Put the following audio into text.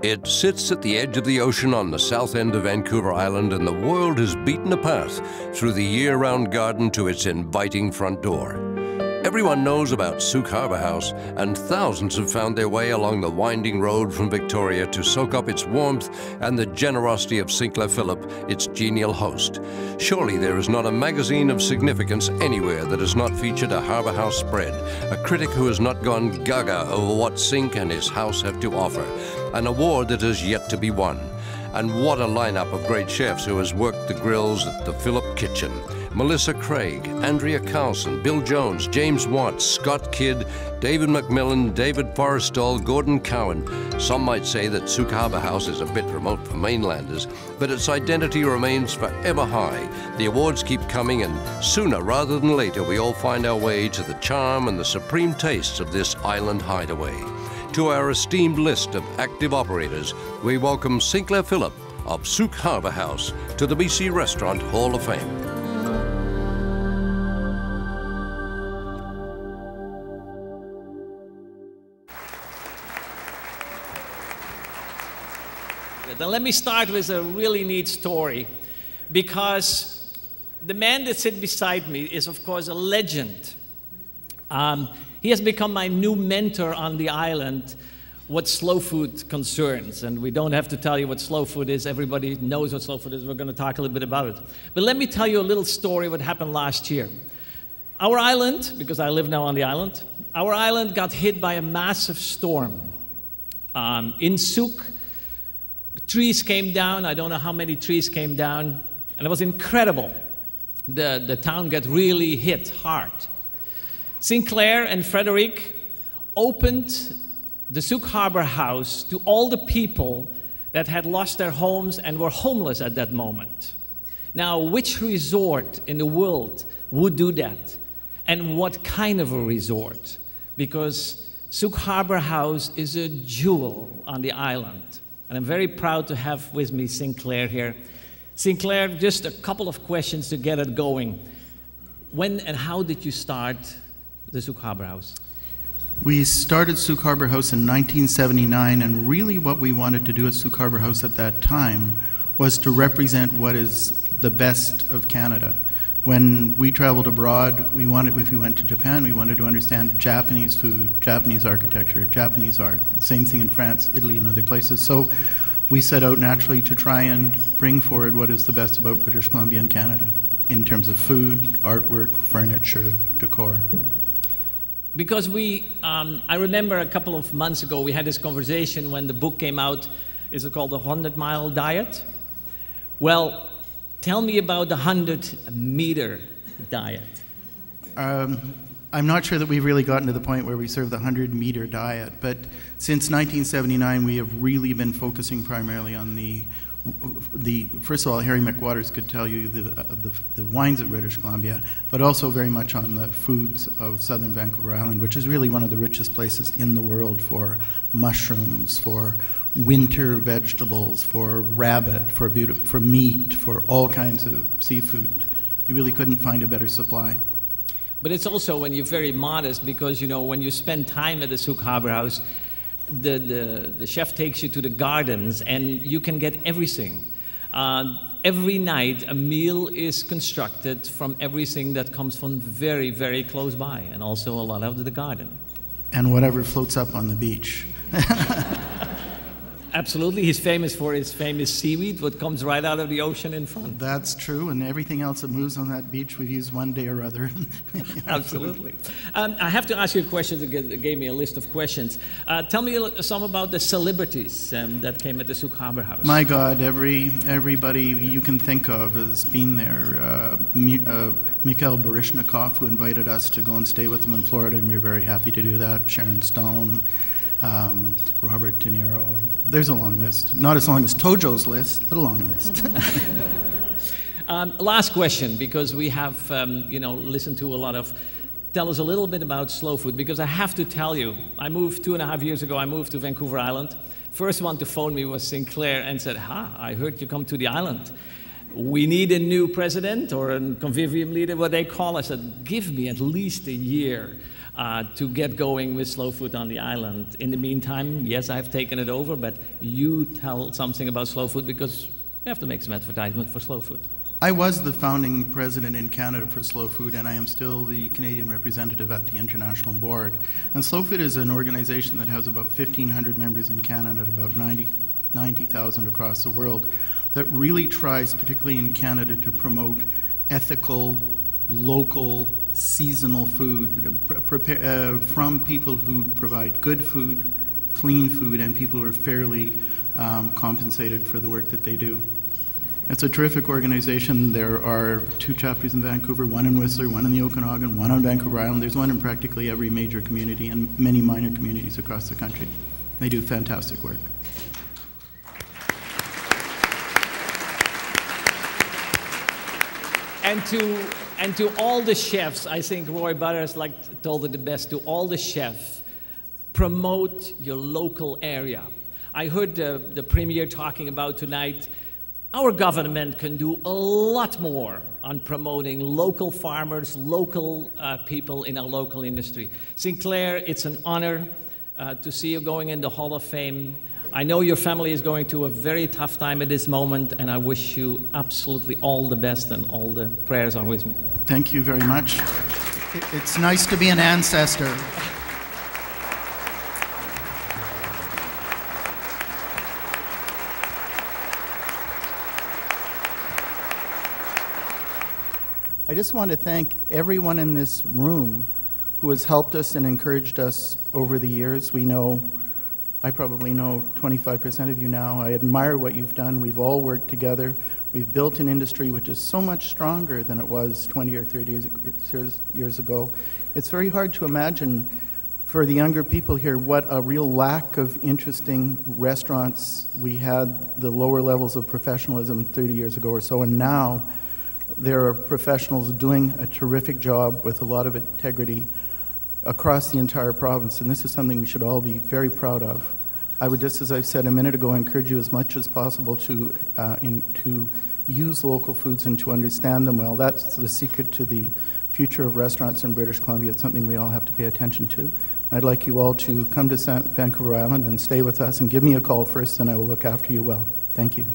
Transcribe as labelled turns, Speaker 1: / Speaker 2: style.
Speaker 1: It sits at the edge of the ocean on the south end of Vancouver Island, and the world has beaten a path through the year-round garden to its inviting front door. Everyone knows about Sooke Harbour House, and thousands have found their way along the winding road from Victoria to soak up its warmth and the generosity of Sinclair Philip, its genial host. Surely there is not a magazine of significance anywhere that has not featured a Harbour House spread, a critic who has not gone gaga over what Sink and his house have to offer, an award that has yet to be won. And what a lineup of great chefs who has worked the grills at the Philip Kitchen. Melissa Craig, Andrea Carlson, Bill Jones, James Watts, Scott Kidd, David McMillan, David Forrestall, Gordon Cowan. Some might say that Sooke Harbour House is a bit remote for mainlanders, but its identity remains forever high. The awards keep coming, and sooner rather than later we all find our way to the charm and the supreme tastes of this island hideaway. To our esteemed list of active operators, we welcome Sinclair Philip of Sooke Harbour House to the BC Restaurant Hall of Fame.
Speaker 2: Then let me start with a really neat story, because the man that sits beside me is, of course, a legend. He has become my new mentor on the island, what slow food concerns. And we don't have to tell you what slow food is. Everybody knows what slow food is. We're going to talk a little bit about it. But let me tell you a little story what happened last year. Our island, because I live now on the island, our island got hit by a massive storm. In Sooke, trees came down. I don't know how many trees came down. And it was incredible. The town got really hit hard. Sinclair and Frederick opened the Sooke Harbour House to all the people that had lost their homes and were homeless at that moment. Now, which resort in the world would do that? And what kind of a resort? Because Sooke Harbour House is a jewel on the island. And I'm very proud to have with me Sinclair here. Sinclair, just a couple of questions to get it going. When and how did you start the Sooke Harbour House?
Speaker 3: We started Sooke Harbour House in 1979, and really what we wanted to do at Sooke Harbour House at that time was to represent what is the best of Canada. When we traveled abroad, if we went to Japan, we wanted to understand Japanese food, Japanese architecture, Japanese art. Same thing in France, Italy, and other places. So we set out naturally to try and bring forward what is the best about British Columbia and Canada in terms of food, artwork, furniture, decor.
Speaker 2: Because I remember a couple of months ago, we had this conversation when the book came out. Is it called The 100-Mile Diet? Well, tell me about the 100-meter diet.
Speaker 3: I'm not sure that we've really gotten to the point where we serve the 100-meter diet, but since 1979, we have really been focusing primarily on first of all, Harry McWaters could tell you the wines of British Columbia, but also very much on the foods of southern Vancouver Island, which is really one of the richest places in the world for mushrooms, for winter vegetables, for rabbit, for meat, for all kinds of seafood. You really couldn't find a better supply.
Speaker 2: But it's also when you're very modest, because you know when you spend time at the Sooke Harbour House, the chef takes you to the gardens and you can get everything. Every night a meal is constructed from everything that comes from very, very close by, and also a lot of the garden.
Speaker 3: And whatever floats up on the beach.
Speaker 2: Absolutely. He's famous for his famous seaweed, what comes right out of the ocean in front.
Speaker 3: That's true, and everything else that moves on that beach we've used one day or other.
Speaker 2: Absolutely. I have to ask you a question that gave me a list of questions. Tell me some about the celebrities that came at the Sooke Harbour House.
Speaker 3: My God, everybody you can think of has been there. Mikhail Baryshnikov, who invited us to go and stay with him in Florida, and we were very happy to do that. Sharon Stone. Robert De Niro. There's a long list. Not as long as Tojo's list, but a long list.
Speaker 2: Last question, because we have listened to a lot of. Tell us a little bit about slow food, because I have to tell you, I moved 2.5 years ago. I moved to Vancouver Island. First one to phone me was Sinclair and said, I heard you come to the island. We need a new president or a convivium leader, what they call. I said, give me at least a year. to get going with slow food on the island. In the meantime, yes, I've taken it over, but you tell something about slow food because we have to make some advertisement for slow food.
Speaker 3: I was the founding president in Canada for Slow Food, and I am still the Canadian representative at the International Board. And Slow Food is an organization that has about 1,500 members in Canada, about 90,000 across the world, that really tries, particularly in Canada, to promote ethical, local, seasonal food from people who provide good food, clean food, and people who are fairly compensated for the work that they do. It's a terrific organization. There are 2 chapters in Vancouver, 1 in Whistler, 1 in the Okanagan, 1 on Vancouver Island. There's 1 in practically every major community and many minor communities across the country. They do fantastic work.
Speaker 2: And to all the chefs, I think Roy Butters told it the best, to all the chefs, promote your local area. I heard the Premier talking about tonight, our government can do a lot more on promoting local farmers, local people in our local industry. Sinclair, it's an honor to see you going in the Hall of Fame. I know your family is going through a very tough time at this moment, and I wish you absolutely all the best, and all the prayers are with me.
Speaker 3: Thank you very much. It's nice to be an ancestor. I just want to thank everyone in this room who has helped us and encouraged us over the years. I probably know 25% of you now. I admire what you've done. We've all worked together. We've built an industry which is so much stronger than it was 20 or 30 years ago. It's very hard to imagine for the younger people here what a real lack of interesting restaurants we had, the lower levels of professionalism 30 years ago or so, and now there are professionals doing a terrific job with a lot of integrity across the entire province, and this is something we should all be very proud of. I would just, as I said a minute ago, encourage you as much as possible to use local foods and to understand them well. That's the secret to the future of restaurants in British Columbia. It's something we all have to pay attention to. I'd like you all to come to Vancouver Island and stay with us and give me a call first, and I will look after you well. Thank you.